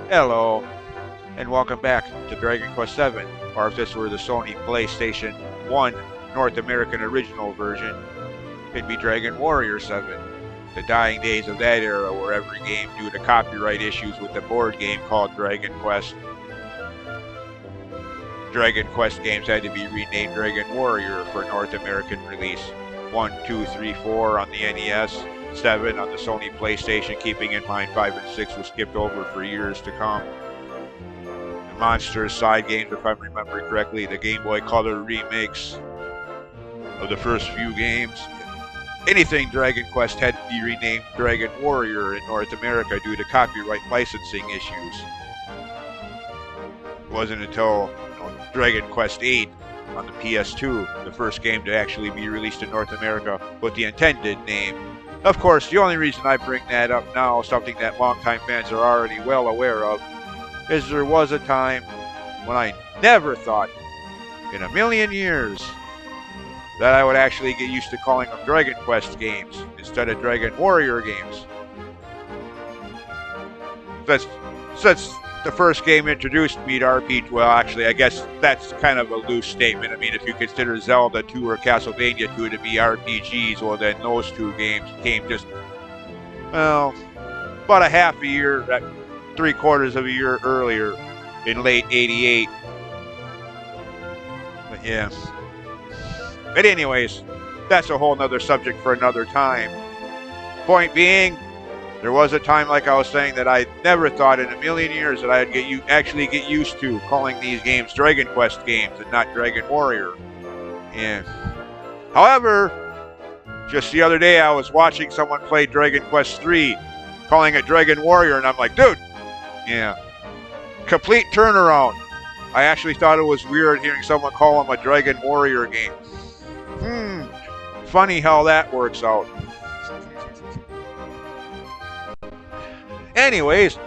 Hello, and welcome back to Dragon Quest VII, or if this were the Sony PlayStation 1 North American original version, it'd be Dragon Warrior 7. The dying days of that era where every game, due to copyright issues with the board game called Dragon Quest games had to be renamed Dragon Warrior for North American release. 1, 2, 3, 4 on the NES, 7 on the Sony PlayStation, keeping in mind 5 and 6 were skipped over for years to come. The Monsters side games, if I'm remembering correctly, the Game Boy Color remakes of the first few games. Anything Dragon Quest had to be renamed Dragon Warrior in North America due to copyright licensing issues. It wasn't until Dragon Quest VIII on the PS2, the first game to actually be released in North America with the intended name. Of course, the only reason I bring that up now, something that longtime fans are already well aware of, is there was a time when I never thought in a million years that I would actually get used to calling them Dragon Quest games instead of Dragon Warrior games. Since the first game introduced me to RPG, well, actually, I guess that's kind of a loose statement. I mean, if you consider Zelda 2 or Castlevania 2 to be RPGs, well, then those two games came just, well, about a half a year, 3/4 of a year earlier in late '88. But yeah. But anyways, that's a whole nother subject for another time. Point being, there was a time, like I was saying, that I never thought in a million years that I'd actually get used to calling these games Dragon Quest games and not Dragon Warrior. And however, just the other day I was watching someone play Dragon Quest 3, calling it Dragon Warrior, and I'm like, dude, yeah, complete turnaround. I actually thought it was weird hearing someone call them a Dragon Warrior game. Funny how that works out. Anyways,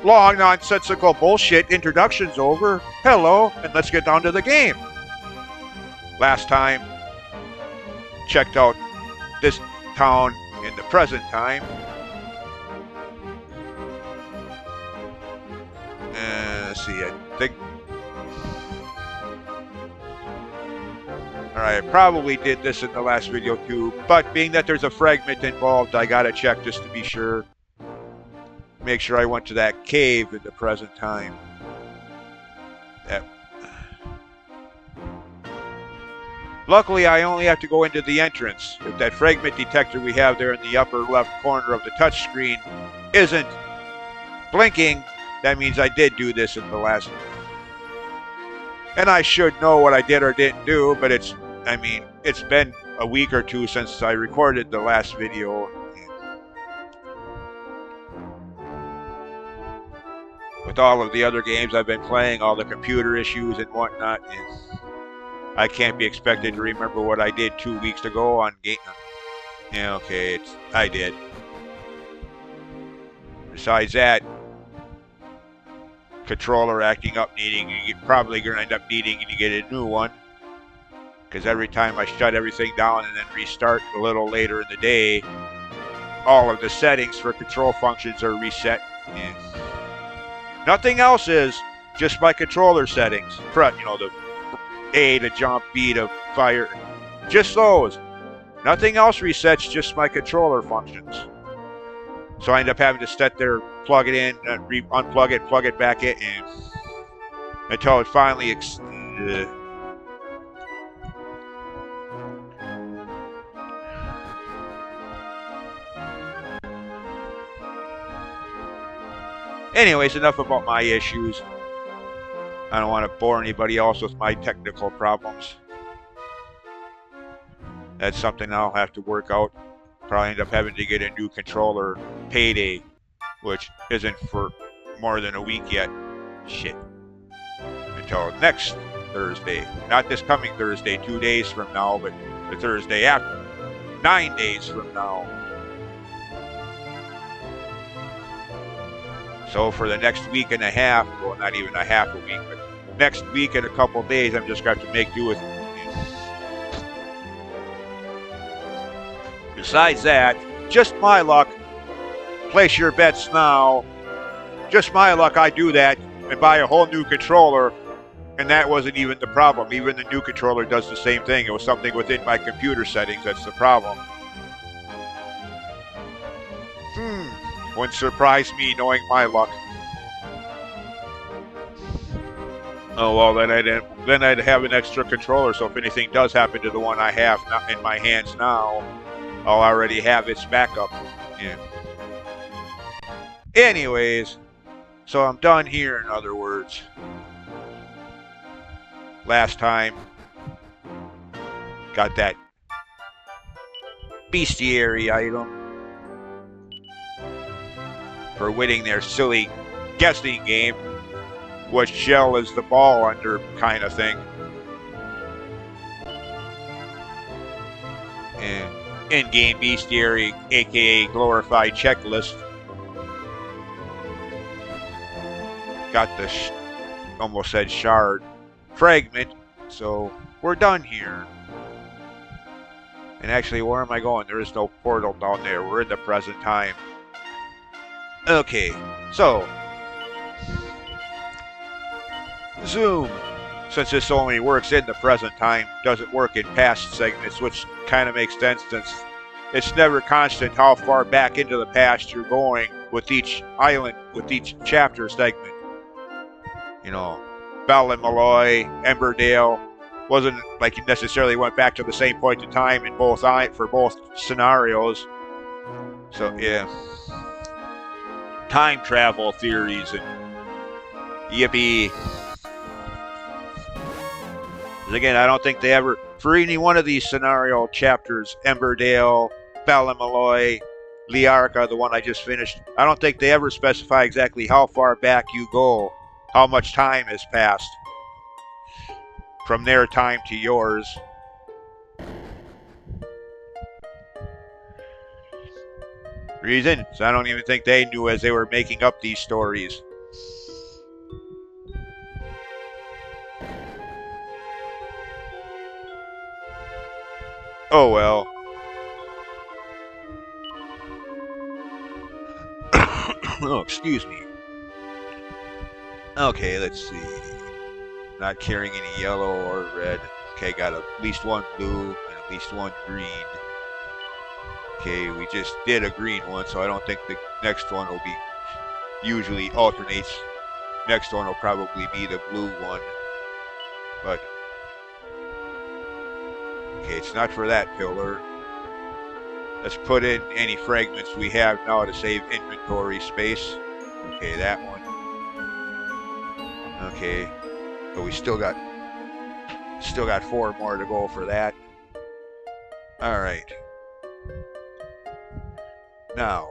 long nonsensical bullshit introduction's over. Hello, and let's get down to the game. Last time, checked out this town in the present time. Let's see, I think. Alright, I probably did this in the last video too, but being that there's a fragment involved, I gotta check just to be sure. Make sure I went to that cave in the present time. Luckily, I only have to go into the entrance. If that fragment detector we have there in the upper left corner of the touchscreen isn't blinking, that means I did do this in the last one. And I should know what I did or didn't do, but it's been a week or two since I recorded the last video. With all of the other games I've been playing, all the computer issues and whatnot, and I can't be expected to remember what I did 2 weeks ago on game. Yeah, okay, I did. Besides that, controller acting up, probably going to end up needing to get a new one. Because every time I shut everything down and then restart a little later in the day, all of the settings for control functions are reset. And nothing else is, just my controller settings. The A to jump, B to fire. Just those. Nothing else resets, just my controller functions. So I end up having to sit there, plug it in, unplug it, plug it back in, and until it finally Anyways, enough about my issues. I don't want to bore anybody else with my technical problems. That's something I'll have to work out. Probably end up having to get a new controller payday, which isn't for more than a week yet. Shit. Until next Thursday. Not this coming Thursday, 2 days from now, but the Thursday after. 9 days from now. So for the next week and a half, well, not even a half a week, but next week and a couple of days, I'm just going to have to make do with it. Besides that, just my luck. Place your bets now. just my luck, I do that and buy a whole new controller, and that wasn't even the problem. Even the new controller does the same thing. It was something within my computer settings that's the problem. Wouldn't surprise me knowing my luck. Oh well, then I'd have an extra controller. So if anything does happen to the one I have in my hands now, I'll already have its backup. Yeah. Anyways, so I'm done here. In other words, last time got that bestiary item for winning their silly guessing game. What shell is the ball under kind of thing. And in-game bestiary, aka glorified checklist. Got the, almost said shard, fragment. So we're done here. And actually, where am I going? There is no portal down there. We're in the present time. Okay, so zoom. Since this only works in the present time, doesn't work in past segments, which kind of makes sense since it's never constant how far back into the past you're going with each island, with each chapter segment. You know, Malloy, Emberdale wasn't like you necessarily went back to the same point in time in both for both scenarios. So yeah, time travel theories and yippee. Again, I don't think they ever, for any one of these scenario chapters, Emberdale, Ballymaloy, Liarca, the one I just finished, I don't think they ever specify exactly how far back you go, how much time has passed from their time to yours. Reason? So I don't even think they knew as they were making up these stories. Oh well. Oh, excuse me. Okay, let's see. Not carrying any yellow or red. Okay, got at least one blue and at least one green. Okay, we just did a green one, so I don't think the next one will be, usually alternates. Next one will probably be the blue one. But, okay, it's not for that pillar. Let's put in any fragments we have now to save inventory space. Okay, that one. Okay, but we still got 4 more to go for that. All right. Now,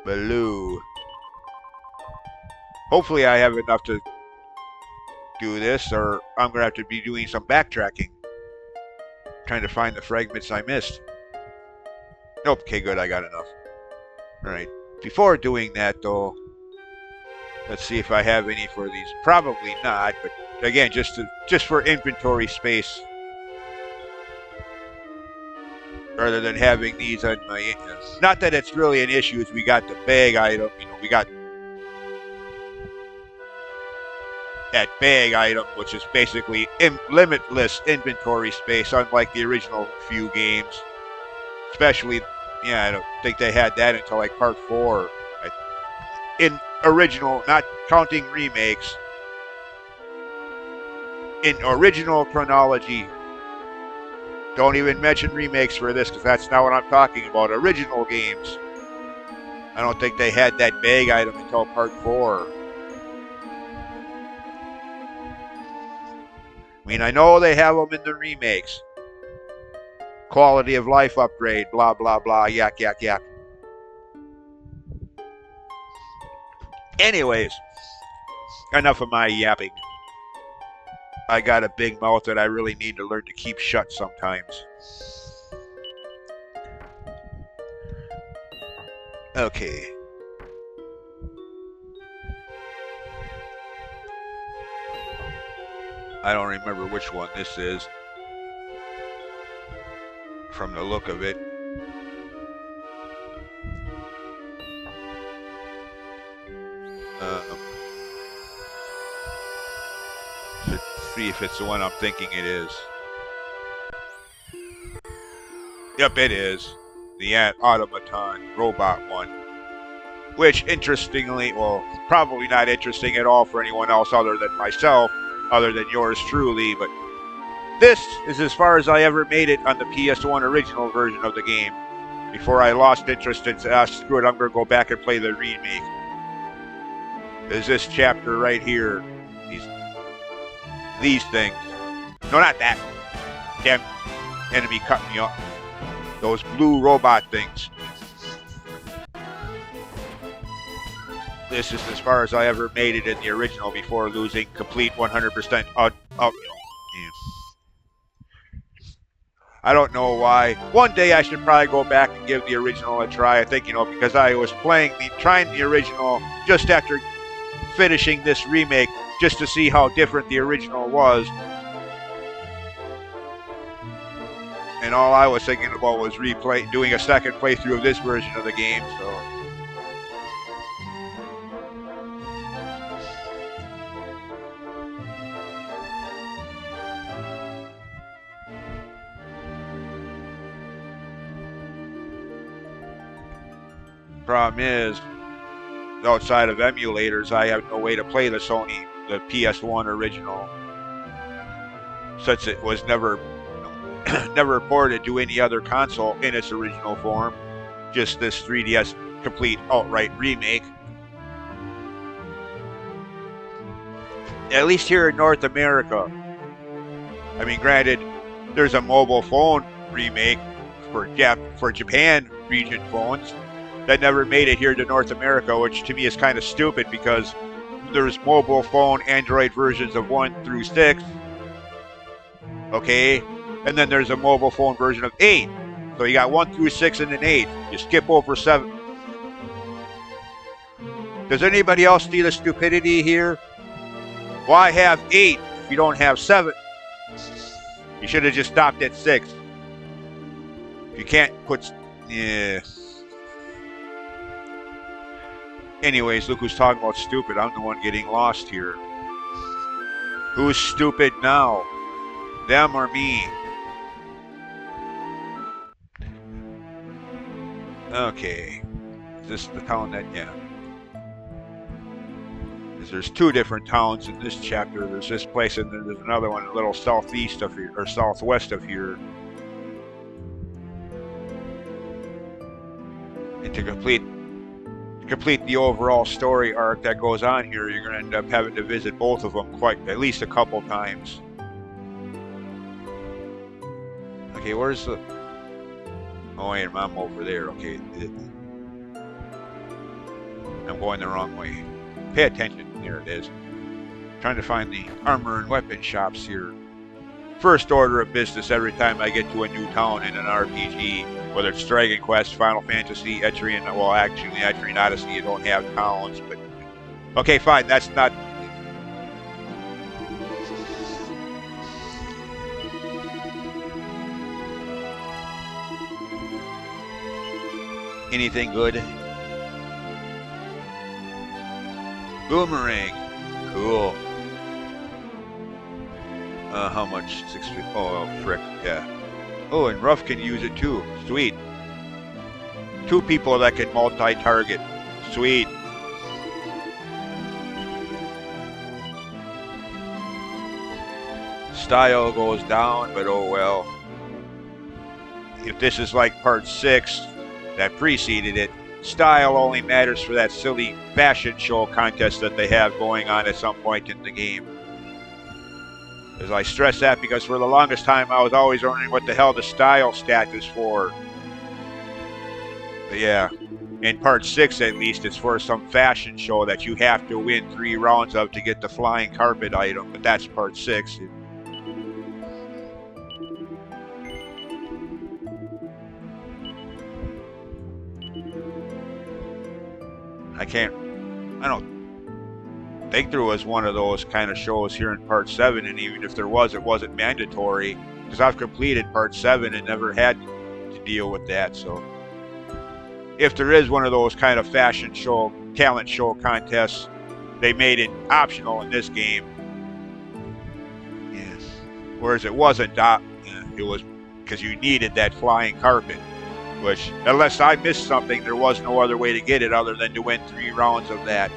blue. Hopefully I have enough to do this, or I'm gonna have to be doing some backtracking, trying to find the fragments I missed. Nope. Okay, good. I got enough. All right. Before doing that, though, let's see if I have any for these. Probably not, but again, just for inventory space, rather than having these on my. Not that it's really an issue. As we got the bag item, we got that bag item, which is basically limitless inventory space, unlike the original few games. Especially, yeah, I don't think they had that until like part 4. In original, not counting remakes, in original chronology, don't even mention remakes for this because that's not what I'm talking about. Original games, I don't think they had that bag item until part 4. I mean, I know they have them in the remakes. Quality of life upgrade, blah, blah, blah, yak, yak, yak. Anyways, enough of my yapping. I got a big mouth that I really need to learn to keep shut sometimes. Okay. I don't remember which one this is from the look of it. Um, should see if it's the one I'm thinking it is. Yep, it is. The automaton robot one. Which, interestingly, well, probably not interesting at all for anyone else other than myself, other than yours truly, but this is as far as I ever made it on the PS1 original version of the game. Before I lost interest and said, screw it, I'm going to go back and play the remake. There's this chapter right here. These things. No, not that. Damn enemy cut me off. Those blue robot things. This is as far as I ever made it in the original before losing complete 100% I don't know why. One day I should probably go back and give the original a try. I think, because I was trying the original just after finishing this remake, just to see how different the original was. And all I was thinking about was doing a second playthrough of this version of the game, so. Problem is, outside of emulators, I have no way to play the PS1 original, since it was never ported to any other console in its original form. Just this 3DS complete outright remake. At least here in North America. I mean, granted, there's a mobile phone remake for Japan region phones that never made it here to North America, which to me is kind of stupid because there's mobile phone Android versions of 1 through 6. Okay? And then there's a mobile phone version of 8. So you got 1 through 6 and then 8. You skip over 7. Does anybody else see the stupidity here? Why have 8 if you don't have 7? You should have just stopped at 6. You can't put... Yeah. Anyways, look who's talking about stupid. I'm the one getting lost here. Who's stupid now? Them or me? Okay. Is this the town that... Yeah. There's 2 different towns in this chapter. There's this place and then there's another one a little southeast of here, or southwest of here. And to complete the overall story arc that goes on here, you're going to end up having to visit both of them at least a couple times. Okay, where's the... Oh, wait, I'm over there. Okay. I'm going the wrong way. Pay attention. There it is. Trying to find the armor and weapon shops here. First order of business every time I get to a new town in an RPG, whether it's Dragon Quest, Final Fantasy, Etrian, well, actually, Etrian Odyssey, you don't have towns, but... Okay, fine, that's not... Anything good? Boomerang. Cool. How much? 650. Oh, frick. Yeah. Oh, and Ruff can use it too. Sweet. 2 people that can multi-target. Sweet. Style goes down, but oh well. If this is like part 6 that preceded it, style only matters for that silly fashion show contest that they have going on at some point in the game. As I stress that because for the longest time I was always wondering what the hell the style stat is for. But yeah, in part 6 at least, it's for some fashion show that you have to win 3 rounds of to get the flying carpet item, but that's part 6. I don't think there was one of those kind of shows here in part 7, and even if there was, it wasn't mandatory, because I've completed part 7 and never had to deal with that. So if there is one of those kind of fashion show, talent show contests, They made it optional in this game. Yeah. Whereas it wasn't, it was because you needed that flying carpet. Which, unless I missed something, there was no other way to get it other than to win 3 rounds of that.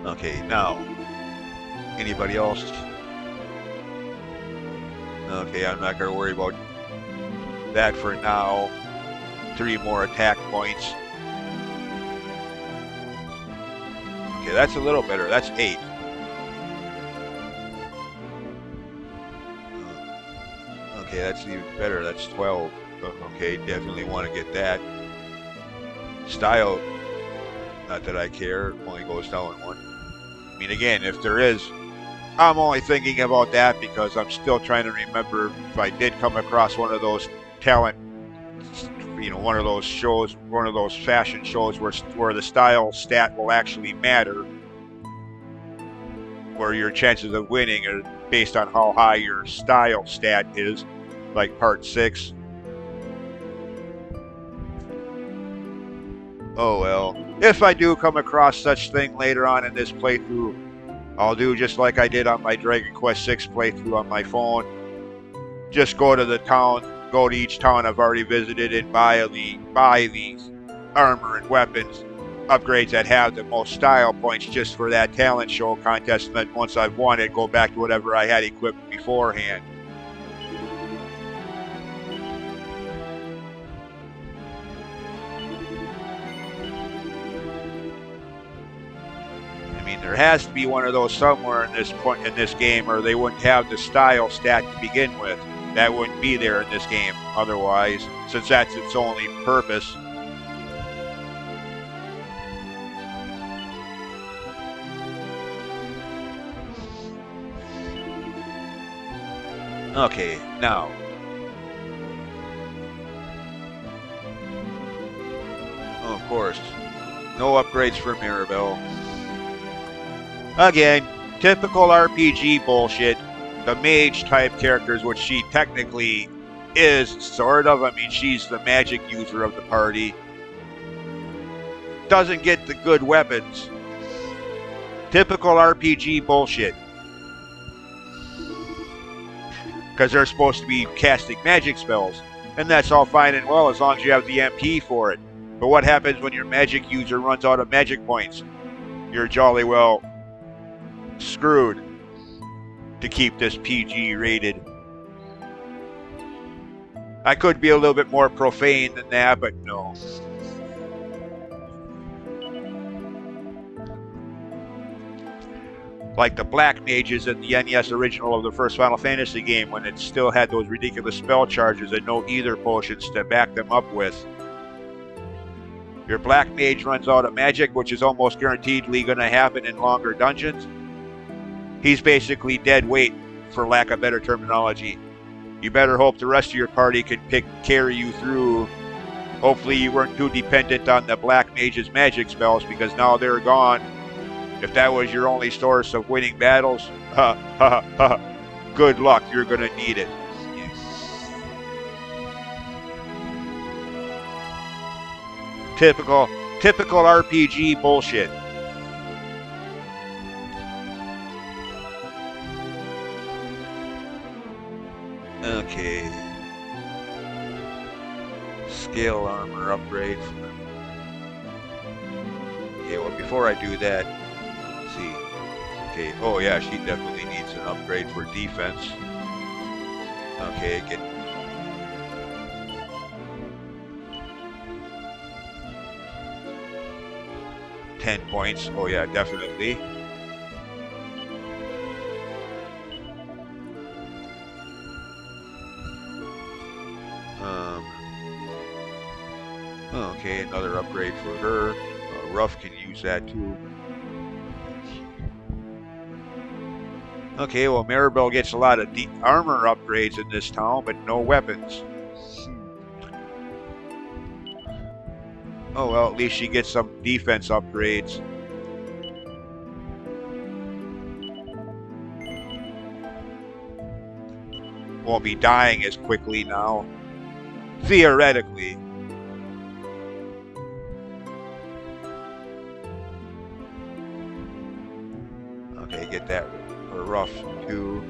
Okay, now, anybody else? Okay, I'm not going to worry about that for now. 3 more attack points. Okay, that's a little better. That's 8. Okay, that's even better. That's 12. Okay, definitely want to get that. Style, not that I care, only goes down 1. I mean, again, if there is, I'm only thinking about that because I'm still trying to remember if I did come across one of those talent, one of those shows, one of those fashion shows where the style stat will actually matter, where your chances of winning are based on how high your style stat is, like part 6. Oh well. If I do come across such thing later on in this playthrough, I'll do just like I did on my Dragon Quest VI playthrough on my phone. Just go to the town, go to each town I've already visited and buy these armor and weapons upgrades that have the most style points just for that talent show contest, and then once I've won it, go back to whatever I had equipped beforehand. I mean, there has to be one of those somewhere in this game, or they wouldn't have the style stat to begin with. That wouldn't be there in this game otherwise, since that's its only purpose. Okay, now. Oh, of course. No upgrades for Mirabelle. Again, typical RPG bullshit. The mage type characters, which she technically is, sort of. I mean, she's the magic user of the party. Doesn't get the good weapons. Typical RPG bullshit. Because they're supposed to be casting magic spells. And that's all fine and well as long as you have the MP for it. But what happens when your magic user runs out of magic points? You're jolly well screwed to keep this PG rated. I could be a little bit more profane than that, but no. Like the black mages in the NES original of the first Final Fantasy game, when it still had those ridiculous spell charges and no ether potions to back them up with. Your black mage runs out of magic, which is almost guaranteedly going to happen in longer dungeons. He's basically dead weight, for lack of better terminology. You better hope the rest of your party can carry you through. Hopefully you weren't too dependent on the black mage's magic spells, because now they're gone. If that was your only source of winning battles, good luck, you're going to need it. Typical RPG bullshit. Okay. Scale armor upgrade. Okay, well, before I do that, let's see. Okay, oh yeah, she definitely needs an upgrade for defense. Okay, get 10 points. Oh yeah, definitely. Okay, another upgrade for her. Ruff can use that too. Okay, well, Mirabelle gets a lot of armor upgrades in this town, but no weapons. Oh well, at least she gets some defense upgrades. Won't be dying as quickly now. Theoretically. Okay, get that for rough too.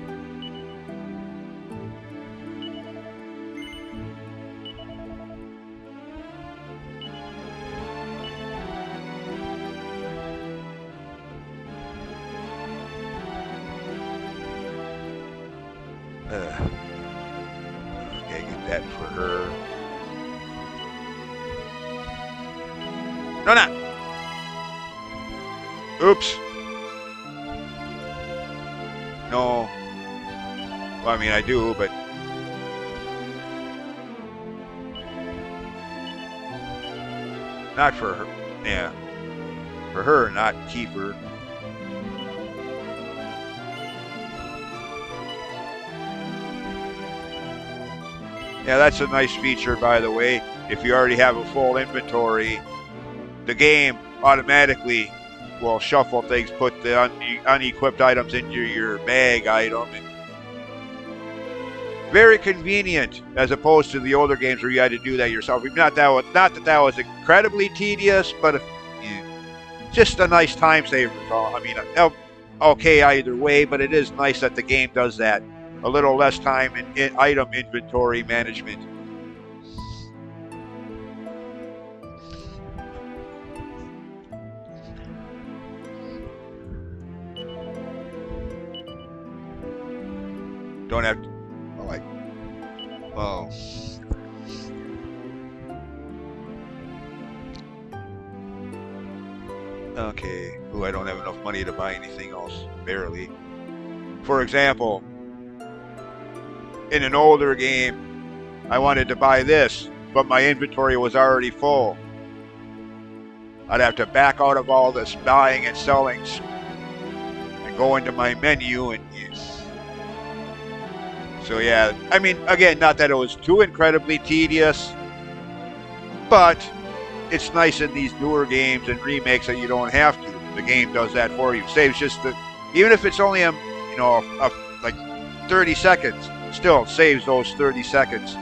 Okay, get that for her. No, no. Oops. No. Well, I mean, I do, but... Not for her. Yeah. For her, not Kiefer. Yeah, that's a nice feature, by the way. If you already have a full inventory, the game automatically will shuffle things, put the unequipped items into your bag item. And very convenient, as opposed to the older games where you had to do that yourself. Not that that was incredibly tedious, but just a nice time saver. I mean, okay either way, but it is nice that the game does that. A little less time in item inventory management. Don't have to, like, oh. Okay. Ooh, I don't have enough money to buy anything else. Barely. For example, in an older game, I wanted to buy this, but my inventory was already full. I'd have to back out of all this buying and selling and go into my menu and use. So yeah, I mean, again, not that it was too incredibly tedious, but it's nice in these newer games and remakes that you don't have to. The game does that for you. Saves just the, even if it's only like 30 seconds, still saves those 30 seconds.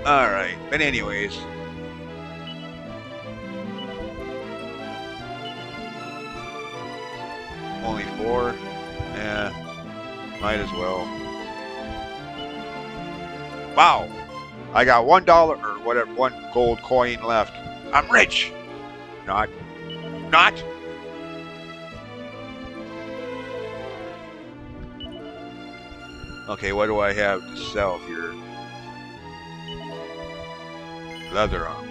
All right, but anyways. Only 4? Yeah, might as well. Wow, I got $1 or whatever, 1 gold coin left. I'm rich. Not. Okay, what do I have to sell here? Leather on.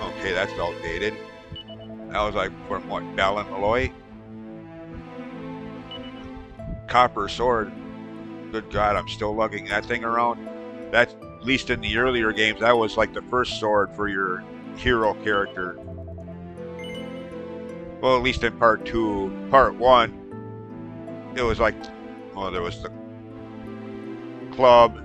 Okay, that's outdated. That was like from what, Balin Malloy? Copper sword. Good God, I'm still lugging that thing around. That's, at least in the earlier games, that was like the first sword for your hero character. Well, at least in part 2. Part 1, it was like, well, there was the club,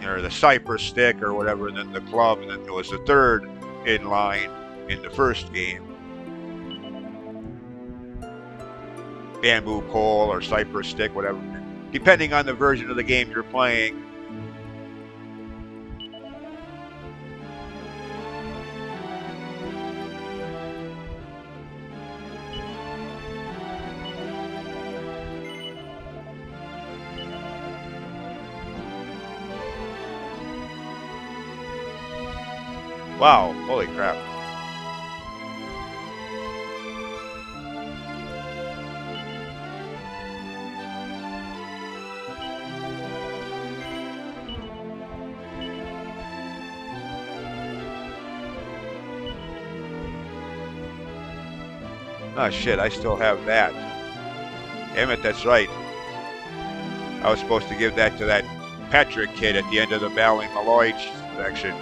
or the cypress stick or whatever, and then the club, and then there was the third in line in the first game. Bamboo pole or cypress stick, whatever, depending on the version of the game you're playing. Wow, holy crap. Oh shit, I still have that. Damn it, that's right. I was supposed to give that to that Patrick kid at the end of the Balin Malloy section.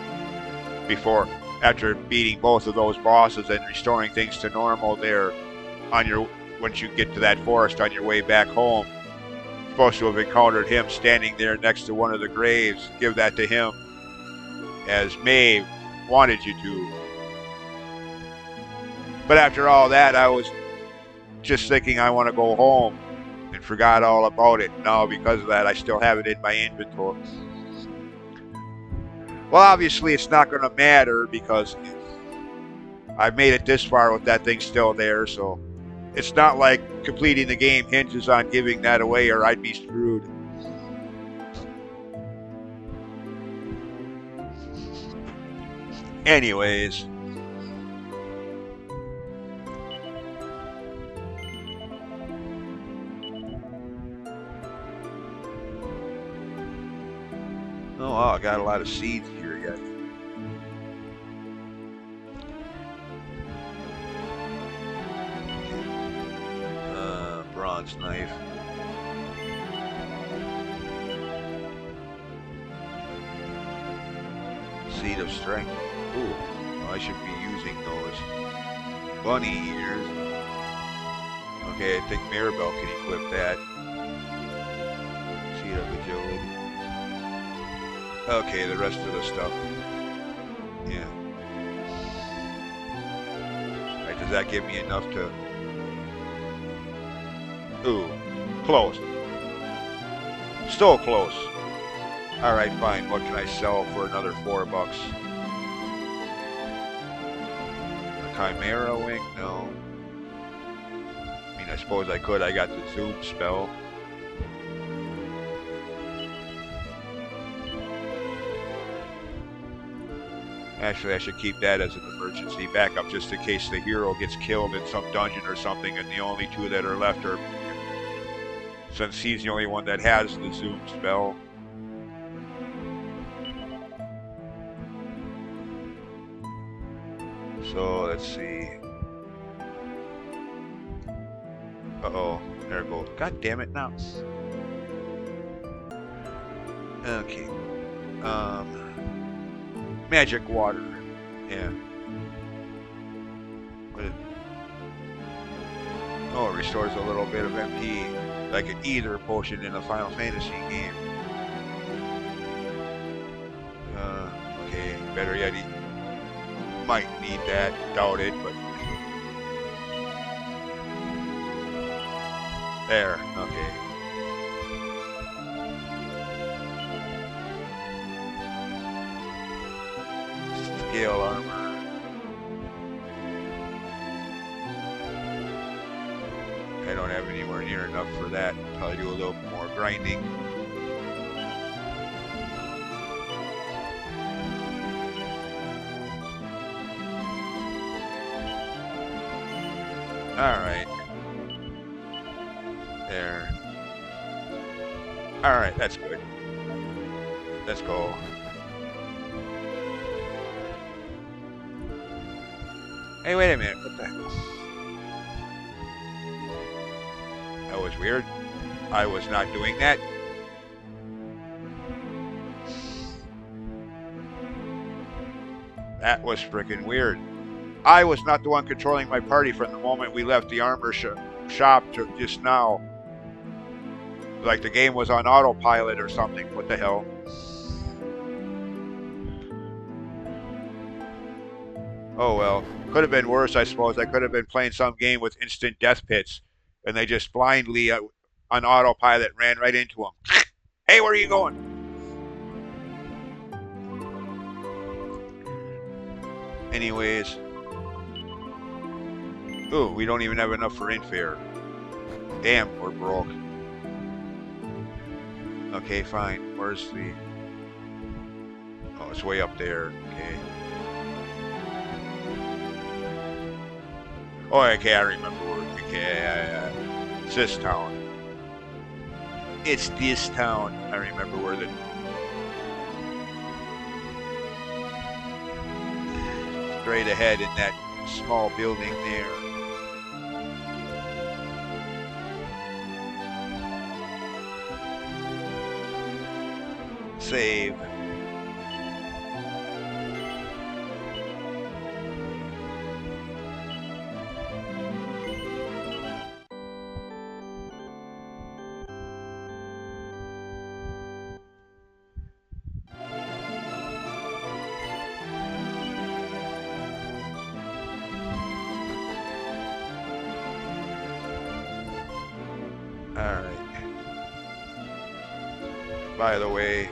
After beating both of those bosses and restoring things to normal there on your, once you get to that forest on your way back home. Supposed to have encountered him standing there next to one of the graves. Give that to him, as May wanted you to. But after all that, I was just thinking I want to go home and forgot all about it. Now, because of that, I still have it in my inventory. Well, obviously, it's not going to matter because I've made it this far with that thing still there, so it's not like completing the game hinges on giving that away or I'd be screwed. Anyways. Oh, wow, I got a lot of seeds here yet. Bronze knife. Seed of strength. Ooh, well, I should be using those. Bunny ears. Okay, I think Maribel can equip that. Seed of agility. Okay, the rest of the stuff. Yeah. Alright, does that give me enough to... Ooh, close. Still close. Alright, fine. What can I sell for another $4? A Chimera wing? No. I mean, I suppose I could. I got the zoom spell. Actually, I should keep that as an emergency backup just in case the hero gets killed in some dungeon or something and the only two that are left are... Since he's the only one that has the zoom spell. So, let's see. Uh-oh. There it goes. God damn it now. Okay. Magic water. Yeah. Oh, it restores a little bit of MP, like an ether potion in a Final Fantasy game. Okay, better yet, he might need that. Doubt it, but... There, okay. Scale armor. I don't have anywhere near enough for that. Probably do a little more grinding. Alright. There. Alright, that's good. Let's go. Hey, wait a minute. What the hell? That was weird. I was not doing that. That was freaking weird. I was not the one controlling my party from the moment we left the armor shop to just now. Like the game was on autopilot or something. What the hell? Oh well. Could have been worse, I suppose. I could have been playing some game with instant death pits, and they just blindly, on autopilot, ran right into them. Hey, where are you going? Anyways. Ooh, we don't even have enough for infare. Damn, we're broke. Okay, fine. Where's the... Oh, it's way up there. Okay. Oh, okay, I remember where... Okay, it's this town. It's this town. I remember where the... Straight ahead in that small building there. Save. Alright. By the way,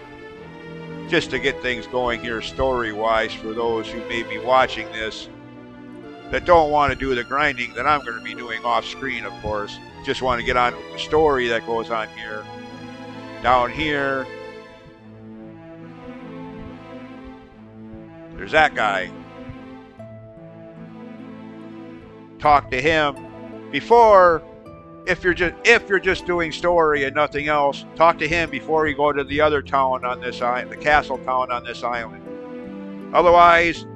just to get things going here story-wise for those who may be watching this that don't want to do the grinding that I'm going to be doing off-screen, of course. Just want to get on with the story that goes on here. Down here, there's that guy. Talk to him before, if you're just doing story and nothing else, talk to him before you go to the other town on this island, the castle town on this island. Otherwise,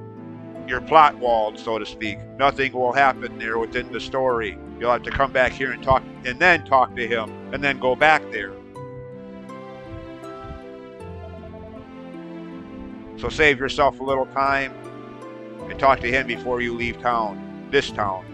you're plot walled, so to speak. Nothing will happen there within the story. You'll have to come back here and talk, and then talk to him, and then go back there. So save yourself a little time and talk to him before you leave town, this town.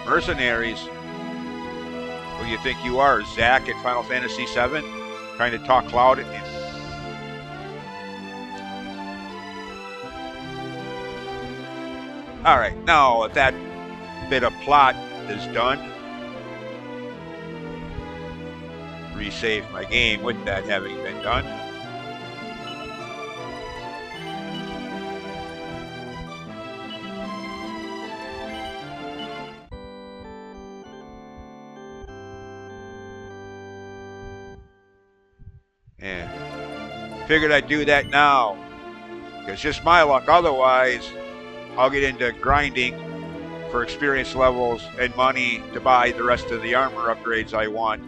Mercenaries. Who do you think you are, Zack at Final Fantasy VII? Trying to talk loud at me. Alright, now if that bit of plot is done, resave my game with that having been done. And figured I'd do that now. Because just my luck, otherwise I'll get into grinding for experience levels and money to buy the rest of the armor upgrades I want.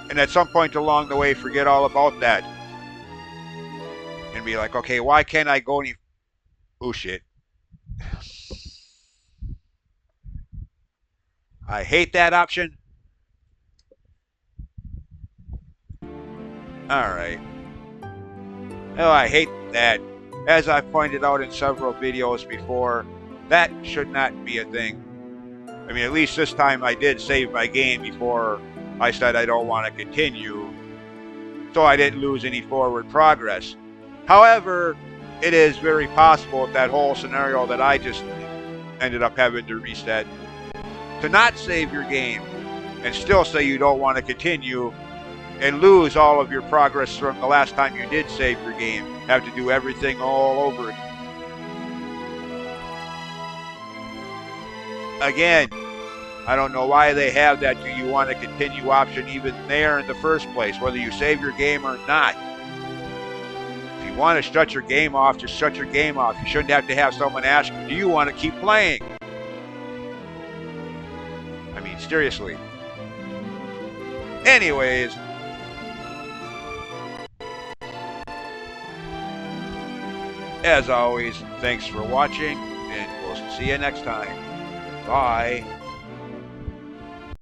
And at some point along the way, forget all about that. And be like, okay, why can't I go any... Oh, shit. I hate that option. Alright. Oh, I hate that. As I pointed out in several videos before, that should not be a thing. I mean, at least this time I did save my game before I said I don't want to continue, so I didn't lose any forward progress. However, it is very possible with that whole scenario that I just ended up having to reset, to not save your game and still say you don't want to continue and lose all of your progress from the last time you did save your game. Have to do everything all over again. I don't know why they have that do you want to continue option even there in the first place, whether you save your game or not. If you want to shut your game off, just shut your game off. You shouldn't have to have someone ask you, do you want to keep playing? I mean, seriously. Anyways, as always, thanks for watching, and we'll see you next time. Bye.